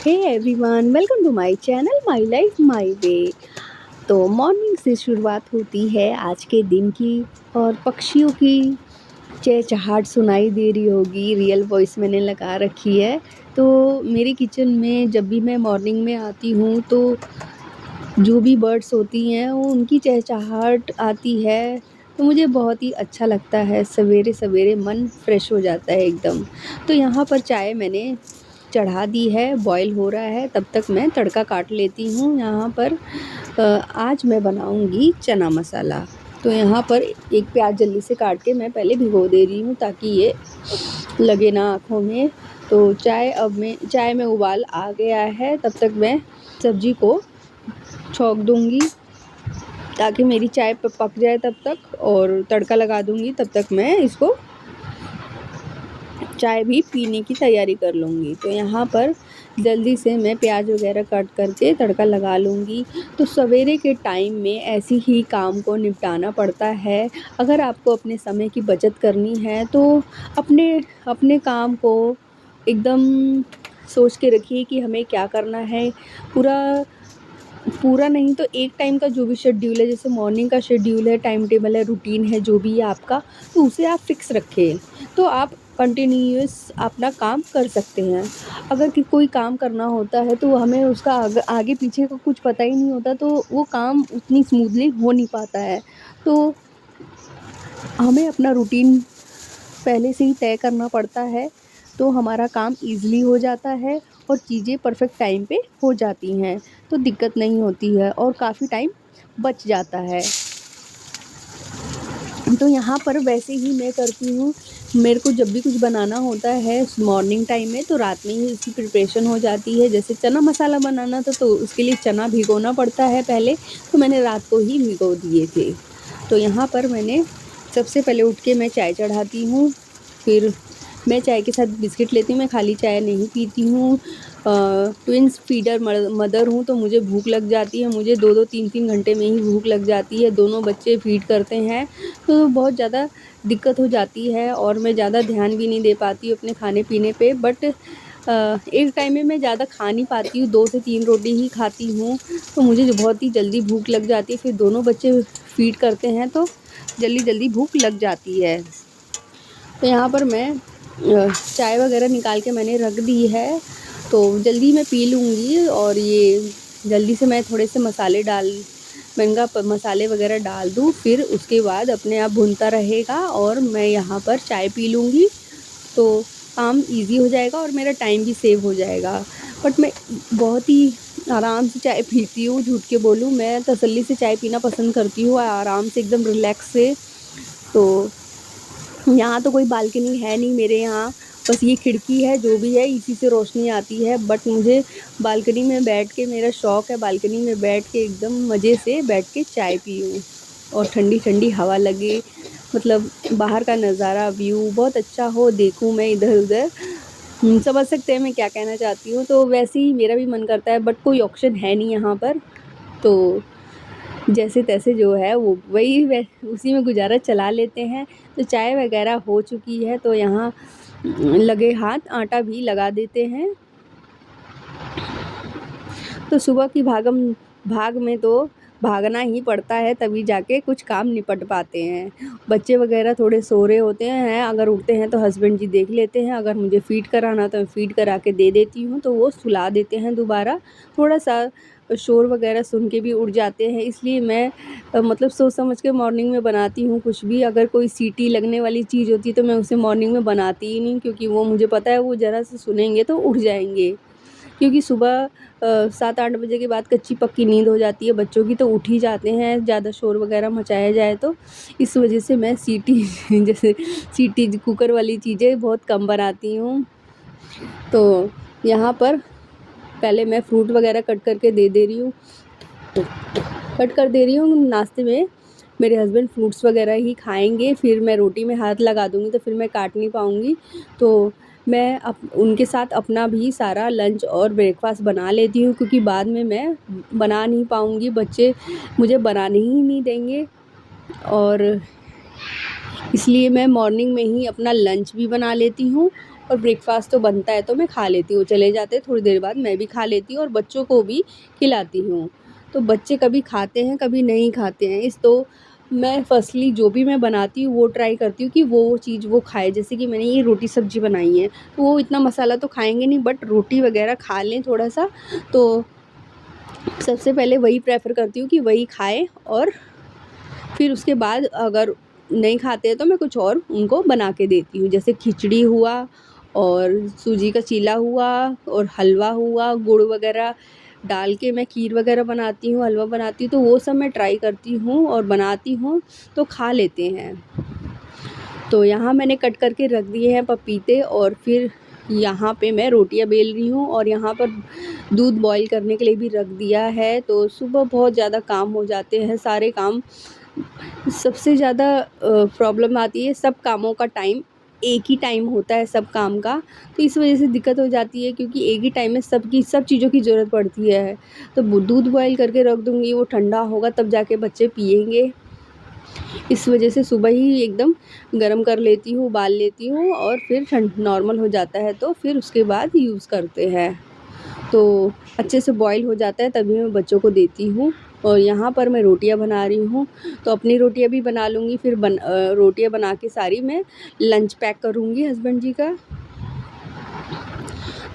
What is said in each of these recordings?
Hey everyone, welcome to my channel my life my way. तो morning से शुरुआत होती है आज के दिन की और पक्षियों की चहचहाट सुनाई दे रही होगी। रियल वॉइस मैंने लगा रखी है। तो मेरे किचन में जब भी मैं मॉर्निंग में आती हूँ तो जो भी बर्ड्स होती हैं वो उनकी चहचहाट आती है, तो मुझे बहुत ही अच्छा लगता है। सवेरे-सवेरे मन फ्रेश हो जाता है एकदम। तो यहाँ पर चाय मैंने चढ़ा दी है, बॉयल हो रहा है, तब तक मैं तड़का काट लेती हूँ। यहाँ पर आज मैं बनाऊँगी चना मसाला। तो यहाँ पर एक प्याज़ जल्दी से काट के मैं पहले भिगो दे रही हूँ ताकि ये लगे ना आँखों में। तो चाय में उबाल आ गया है, तब तक मैं सब्ज़ी को छौंक दूँगी ताकि मेरी चाय पक जाए तब तक, और तड़का लगा दूँगी तब तक मैं इसको चाय भी पीने की तैयारी कर लूँगी। तो यहाँ पर जल्दी से मैं प्याज वगैरह कट करके तड़का लगा लूँगी। तो सवेरे के टाइम में ऐसे ही काम को निपटाना पड़ता है। अगर आपको अपने समय की बचत करनी है तो अपने अपने काम को एकदम सोच के रखिए कि हमें क्या करना है। पूरा पूरा नहीं तो एक टाइम का जो भी शेड्यूल है, जैसे मॉर्निंग का शेड्यूल है, टाइम टेबल है, रूटीन है, जो भी है आपका, तो उसे आप फिक्स रखें। तो आप कंटिन्यूअस अपना काम कर सकते हैं। अगर कि कोई काम करना होता है तो हमें उसका आगे पीछे का कुछ पता ही नहीं होता, तो वो काम उतनी स्मूथली हो नहीं पाता है। तो हमें अपना रूटीन पहले से ही तय करना पड़ता है, तो हमारा काम ईज़िली हो जाता है और चीज़ें परफ़ेक्ट टाइम पे हो जाती हैं, तो दिक्कत नहीं होती है और काफ़ी टाइम बच जाता है। तो यहाँ पर वैसे ही मैं करती हूँ। मेरे को जब भी कुछ बनाना होता है मॉर्निंग टाइम में, तो रात में ही उसकी प्रिपरेशन हो जाती है। जैसे चना मसाला बनाना था तो उसके लिए चना भिगोना पड़ता है पहले, तो मैंने रात को ही भिगो दिए थे। तो यहाँ पर मैंने सबसे पहले उठ के मैं चाय चढ़ाती हूँ, फिर मैं चाय के साथ बिस्किट लेती हूँ। मैं खाली चाय नहीं पीती हूँ। ट्विन्स फीडर मदर हूँ, तो मुझे भूख लग जाती है। मुझे 2-2 3-3 घंटे में ही भूख लग जाती है। दोनों बच्चे फीड करते हैं तो बहुत ज़्यादा दिक्कत हो जाती है और मैं ज़्यादा ध्यान भी नहीं दे पाती हूँ अपने खाने-पीने पे। बट एक टाइम में मैं ज़्यादा खा नहीं पाती हूँ, 2 से 3 रोटी ही खाती हूँ, तो मुझे जो बहुत ही जल्दी भूख लग जाती है। फिर दोनों बच्चे फीड करते हैं तो जल्दी-जल्दी भूख लग जाती है। तो यहाँ पर मैं चाय वगैरह निकाल के मैंने रख दी है, तो जल्दी मैं पी लूँगी। और ये जल्दी से मैं थोड़े से मैंने कहा मसाले वगैरह डाल दूँ, फिर उसके बाद अपने आप भुनता रहेगा और मैं यहाँ पर चाय पी लूँगी। तो काम ईज़ी हो जाएगा और मेरा टाइम भी सेव हो जाएगा। बट मैं बहुत ही आराम से चाय पीती हूँ, झूठ क्यों बोलूँ। मैं तसल्ली से चाय पीना पसंद करती हूँ, आराम से एकदम रिलैक्स से। तो यहाँ तो कोई बालकनी है नहीं मेरे यहाँ, बस ये खिड़की है, जो भी है इसी से रोशनी आती है। बट मुझे बालकनी में बैठ के मेरा शौक़ है, बालकनी में बैठ के एकदम मज़े से बैठ के चाय पीऊँ और ठंडी-ठंडी हवा लगे। मतलब बाहर का नज़ारा, व्यू बहुत अच्छा हो, देखूँ मैं इधर-उधर। समझ सकते हैं मैं क्या कहना चाहती हूँ। तो वैसे ही मेरा भी मन करता है, बट कोई ऑप्शन है नहीं यहाँ पर, तो जैसे-तैसे जो है वो उसी में गुज़ारा चला लेते हैं। तो चाय वग़ैरह हो चुकी है, तो यहाँ लगे हाथ आटा भी लगा देते हैं। तो सुबह की भाग में तो भागना ही पड़ता है, तभी जाके कुछ काम निपट पाते हैं। बच्चे वग़ैरह थोड़े सो रहे होते हैं, अगर उठते हैं तो हस्बैंड जी देख लेते हैं। अगर मुझे फ़ीड कराना तो मैं फ़ीड करा के दे देती हूँ, तो वो सुला देते हैं दोबारा। थोड़ा-सा शोर वग़ैरह सुन के भी उठ जाते हैं, इसलिए मैं मतलब सोच समझ के मॉर्निंग में बनाती हूँ कुछ भी। अगर कोई सीटी लगने वाली चीज़ होती है तो मैं उसे मॉर्निंग में बनाती ही नहीं, क्योंकि वो मुझे पता है वो ज़रा सा सुनेंगे तो उठ जाएँगे। क्योंकि सुबह 7-8 बजे के बाद कच्ची-पक्की नींद हो जाती है बच्चों की, तो उठ ही जाते हैं, ज़्यादा शोर वग़ैरह मचाया जाए तो। इस वजह से मैं सीटी जैसे सीटी कुकर वाली चीज़ें बहुत कम बनाती हूँ। तो यहाँ पर पहले मैं फ्रूट वग़ैरह कट करके दे रही हूँ। कट कर दे रही हूँ नाश्ते में। मेरे हस्बैंड फ्रूट्स वग़ैरह ही खाएँगे, फिर मैं रोटी में हाथ लगा दूँगी तो फिर मैं काट नहीं पाऊँगी। तो मैं उनके साथ अपना भी सारा लंच और ब्रेकफ़ास्ट बना लेती हूँ, क्योंकि बाद में मैं बना नहीं पाऊँगी, बच्चे मुझे बनाने ही नहीं देंगे। और इसलिए मैं मॉर्निंग में ही अपना लंच भी बना लेती हूँ और ब्रेकफास्ट तो बनता है तो मैं खा लेती हूँ, चले जाते हैं थोड़ी देर बाद मैं भी खा लेती हूँ और बच्चों को भी खिलाती हूँ। तो बच्चे कभी खाते हैं कभी नहीं खाते हैं, इस तो मैं फर्स्टली जो भी मैं बनाती हूँ वो ट्राई करती हूँ कि वो चीज़ वो खाए। जैसे कि मैंने ये रोटी सब्जी बनाई है, तो वो इतना मसाला तो खाएंगे नहीं, बट रोटी वगैरह खा लें थोड़ा सा, तो सबसे पहले वही प्रेफर करती हूँ कि वही खाएं। और फिर उसके बाद अगर नहीं खाते हैं तो मैं कुछ और उनको बना के देती हूँ, जैसे खिचड़ी हुआ और सूजी का चीला हुआ और हलवा हुआ, गुड़ वगैरह डाल के मैं खीर वगैरह बनाती हूँ, हलवा बनाती हूँ, तो वो सब मैं ट्राई करती हूँ और बनाती हूँ तो खा लेते हैं। तो यहाँ मैंने कट करके रख दिए हैं पपीते और फिर यहाँ पे मैं रोटियां बेल रही हूँ और यहाँ पर दूध बॉईल करने के लिए भी रख दिया है। तो सुबह बहुत ज़्यादा काम हो जाते हैं, सारे काम, सबसे ज़्यादा प्रॉब्लम आती है, सब कामों का टाइम एक ही टाइम होता है सब काम का, तो इस वजह से दिक्कत हो जाती है क्योंकि एक ही टाइम में सब चीज़ों की ज़रूरत पड़ती है। तो दूध बॉईल करके रख दूँगी, वो ठंडा होगा तब जाके बच्चे पिएंगे, इस वजह से सुबह ही एकदम गरम कर लेती हूँ, उबाल लेती हूँ और फिर नॉर्मल हो जाता है तो फिर उसके बाद यूज़ करते हैं। तो अच्छे से बॉईल हो जाता है तभी मैं बच्चों को देती हूँ। और यहाँ पर मैं रोटियां बना रही हूँ, तो अपनी रोटियां भी बना लूँगी, फिर रोटियां बना के सारी मैं लंच पैक करूँगी हस्बैंड जी का।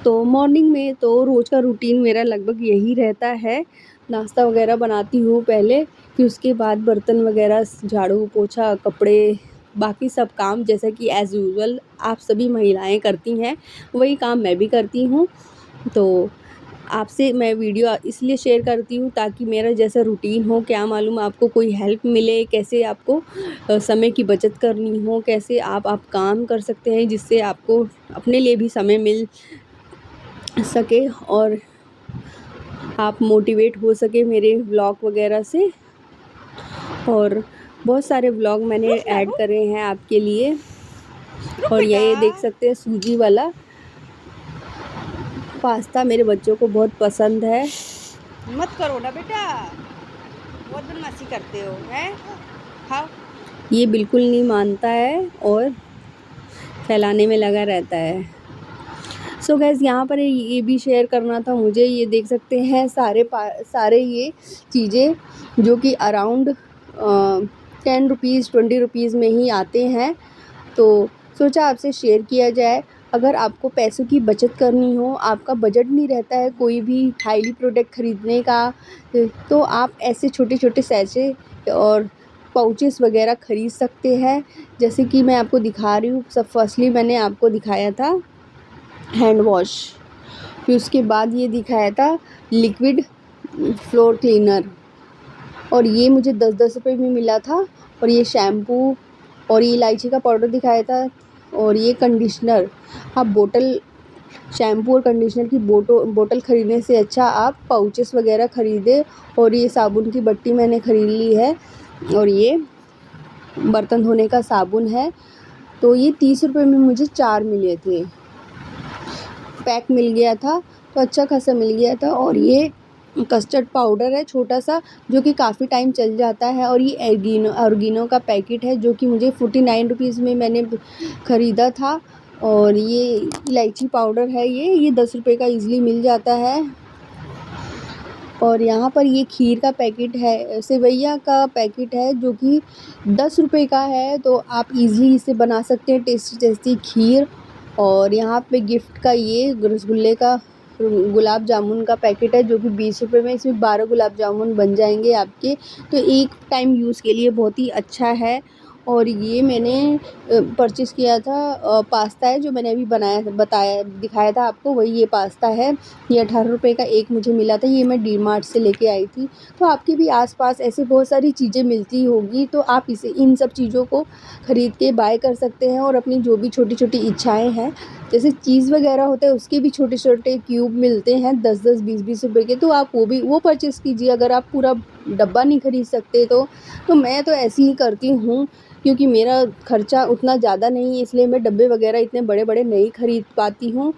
तो मॉर्निंग में तो रोज़ का रूटीन मेरा लगभग यही रहता है, नाश्ता वगैरह बनाती हूँ पहले, फिर उसके बाद बर्तन वगैरह, झाड़ू पोछा, कपड़े, बाकी सब काम जैसा कि एज़ यूजुअल आप सभी महिलाएं करती हैं, वही काम मैं भी करती हूँ। तो आपसे मैं वीडियो इसलिए शेयर करती हूँ ताकि मेरा जैसा रूटीन हो, क्या मालूम आपको कोई हेल्प मिले, कैसे आपको समय की बचत करनी हो, कैसे आप काम कर सकते हैं जिससे आपको अपने लिए भी समय मिल सके और आप मोटिवेट हो सके मेरे व्लॉग वगैरह से। और बहुत सारे व्लॉग मैंने ऐड करे हैं आपके लिए, और ये देख सकते हैं सूजी वाला पास्ता मेरे बच्चों को बहुत पसंद है। मत करो ना बेटा, बहुत बदमाशी करते हो हैं। खाओ। ये बिल्कुल नहीं मानता है और फैलाने में लगा रहता है। सो गैस यहाँ पर ये भी शेयर करना था मुझे, ये देख सकते हैं सारे ये चीज़ें जो कि अराउंड 10 रुपीज़ 20 रुपीज़ में ही आते हैं, तो सोचा आपसे शेयर किया जाए। अगर आपको पैसों की बचत करनी हो, आपका बजट नहीं रहता है कोई भी हाईली प्रोडक्ट ख़रीदने का, तो आप ऐसे छोटे छोटे सैचे और पाउचेस वगैरह ख़रीद सकते हैं। जैसे कि मैं आपको दिखा रही हूँ, सब फर्स्टली मैंने आपको दिखाया था हैंड वॉश, फिर उसके बाद ये दिखाया था लिक्विड फ्लोर क्लीनर, और ये मुझे 10-10 रुपए में मिला था, और ये शैम्पू और ये इलायची का पाउडर दिखाया था, और ये कंडीशनर। आप बोतल शैम्पू और कंडीशनर की बोतल ख़रीदने से अच्छा आप पाउचेस वगैरह ख़रीदें। और ये साबुन की बट्टी मैंने ख़रीद ली है, और ये बर्तन धोने का साबुन है, तो ये 30 रुपए में मुझे 4 मिले थे, पैक मिल गया था, तो अच्छा खासा मिल गया था। और ये कस्टर्ड पाउडर है छोटा सा, जो कि काफ़ी टाइम चल जाता है, और ये ऑर्गेनो का पैकेट है जो कि मुझे 49 रुपीज़ में मैंने ख़रीदा था। और ये इलायची पाउडर है, ये 10 रुपए का ईज़िली मिल जाता है। और यहाँ पर ये खीर का पैकेट है, सेवइयाँ का पैकेट है जो कि 10 रुपए का है, तो आप ईज़िली इसे बना सकते हैं टेस्टी टेस्टी खीर। और यहाँ पे गिफ्ट का ये रसगुल्ले का गुलाब जामुन का पैकेट है जो कि 20 रुपए में इसमें 12 गुलाब जामुन बन जाएंगे आपके, तो एक टाइम यूज़ के लिए बहुत ही अच्छा है। और ये मैंने परचेज़ किया था, पास्ता है जो मैंने अभी दिखाया था आपको, वही ये पास्ता है। ये 18 रुपए का एक मुझे मिला था, ये मैं डी मार्ट से लेके आई थी। तो आपके भी आसपास ऐसे बहुत सारी चीज़ें मिलती होगी, तो आप इन सब चीज़ों को ख़रीद के बाय कर सकते हैं। और अपनी जो भी छोटी छोटी इच्छाएँ हैं, जैसे चीज़ वगैरह होता है उसके भी छोटे छोटे क्यूब मिलते हैं 10-10 20-20 रुपए के, तो आप वो परचेज़ कीजिए अगर आप पूरा डब्बा नहीं ख़रीद सकते तो मैं तो ऐसे ही करती हूँ, क्योंकि मेरा खर्चा उतना ज़्यादा नहीं है, इसलिए मैं डब्बे वगैरह इतने बड़े बड़े नहीं ख़रीद पाती हूँ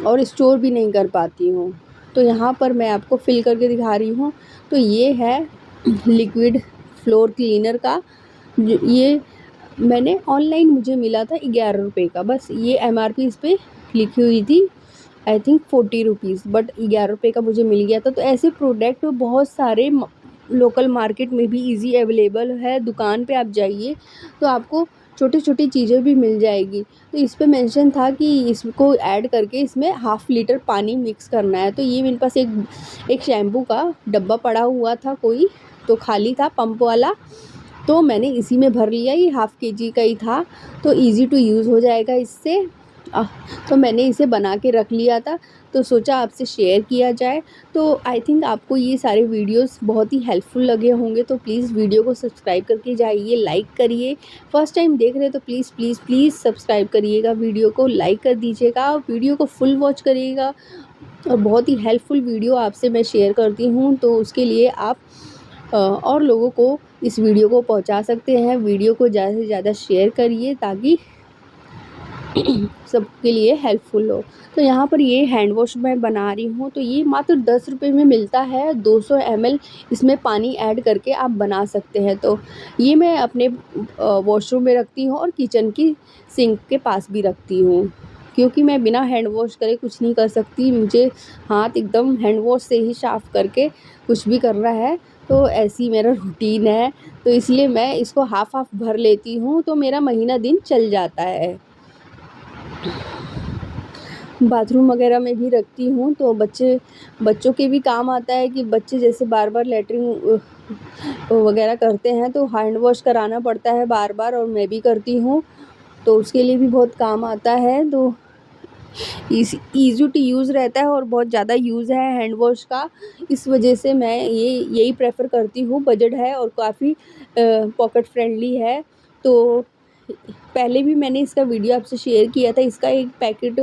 और स्टोर भी नहीं कर पाती हूँ। तो यहाँ पर मैं आपको फ़िल करके दिखा रही हूँ। तो ये है लिक्विड फ्लोर क्लीनर का, ये मैंने ऑनलाइन मुझे मिला था 11 रुपये का, बस ये एमआरपी इस पे लिखी हुई थी आई थिंक 40 रुपीज़, बट 11 रुपये का मुझे मिल गया था। तो ऐसे प्रोडक्ट बहुत सारे लोकल मार्केट में भी इजी अवेलेबल है। दुकान पे आप जाइए तो आपको छोटी छोटी चीज़ें भी मिल जाएगी। तो इस पे मेंशन था कि इसको ऐड करके इसमें हाफ़ लीटर पानी मिक्स करना है। तो ये मेरे पास एक शैम्पू का डब्बा पड़ा हुआ था कोई, तो खाली था पंप वाला, तो मैंने इसी में भर लिया। ये हाफ़ केजी का ही था, तो ईज़ी टू यूज़ हो जाएगा इससे। तो मैंने इसे बना के रख लिया था, तो सोचा आपसे शेयर किया जाए। तो आई थिंक आपको ये सारे वीडियोस बहुत ही हेल्पफुल लगे होंगे, तो प्लीज़ वीडियो को सब्सक्राइब करके जाइए, लाइक करिए। फर्स्ट टाइम देख रहे हैं तो प्लीज़ प्लीज़ प्लीज़ सब्सक्राइब करिएगा, वीडियो को लाइक कर दीजिएगा, वीडियो को फुल वॉच करिएगा। और बहुत ही हेल्पफुल वीडियो आपसे मैं शेयर करती हूँ, तो उसके लिए आप और लोगों को इस वीडियो को पहुंचा सकते हैं। वीडियो को ज़्यादा से ज़्यादा शेयर करिए ताकि सबके लिए हेल्पफुल हो। तो यहाँ पर ये हैंड वॉश मैं बना रही हूँ, तो ये मात्र 10 रुपये में मिलता है। 200 ml इसमें पानी ऐड करके आप बना सकते हैं। तो ये मैं अपने वॉशरूम में रखती हूँ और किचन की सिंक के पास भी रखती हूँ, क्योंकि मैं बिना हैंड वॉश करे कुछ नहीं कर सकती। मुझे हाथ एकदम हैंड वॉश से ही साफ़ करके कुछ भी करना है, तो ऐसी मेरा रूटीन है। तो इसलिए मैं इसको हाफ़ हाफ़ भर लेती हूँ, तो मेरा महीना दिन चल जाता है। बाथरूम वगैरह में भी रखती हूँ, तो बच्चों के भी काम आता है कि बच्चे जैसे बार बार लैट्रिन वगैरह करते हैं, तो हैंड वॉश कराना पड़ता है बार बार, और मैं भी करती हूँ, तो उसके लिए भी बहुत काम आता है। तो ईज़ी टू यूज़ रहता है और बहुत ज़्यादा यूज़ है हैंड वॉश का, इस वजह से मैं यही प्रेफर करती हूँ। बजट है और काफ़ी पॉकेट फ्रेंडली है। तो पहले भी मैंने इसका वीडियो आपसे शेयर किया था। इसका एक पैकेट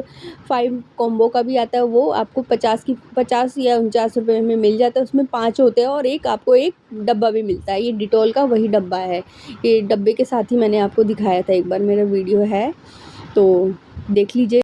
5 कॉम्बो का भी आता है, वो आपको 50 या 49 रुपये में मिल जाता है। उसमें 5 होते हैं और आपको एक डब्बा भी मिलता है। ये डिटॉल का वही डब्बा है, ये डब्बे के साथ ही मैंने आपको दिखाया था एक बार, मेरा वीडियो है, तो देख लीजिए।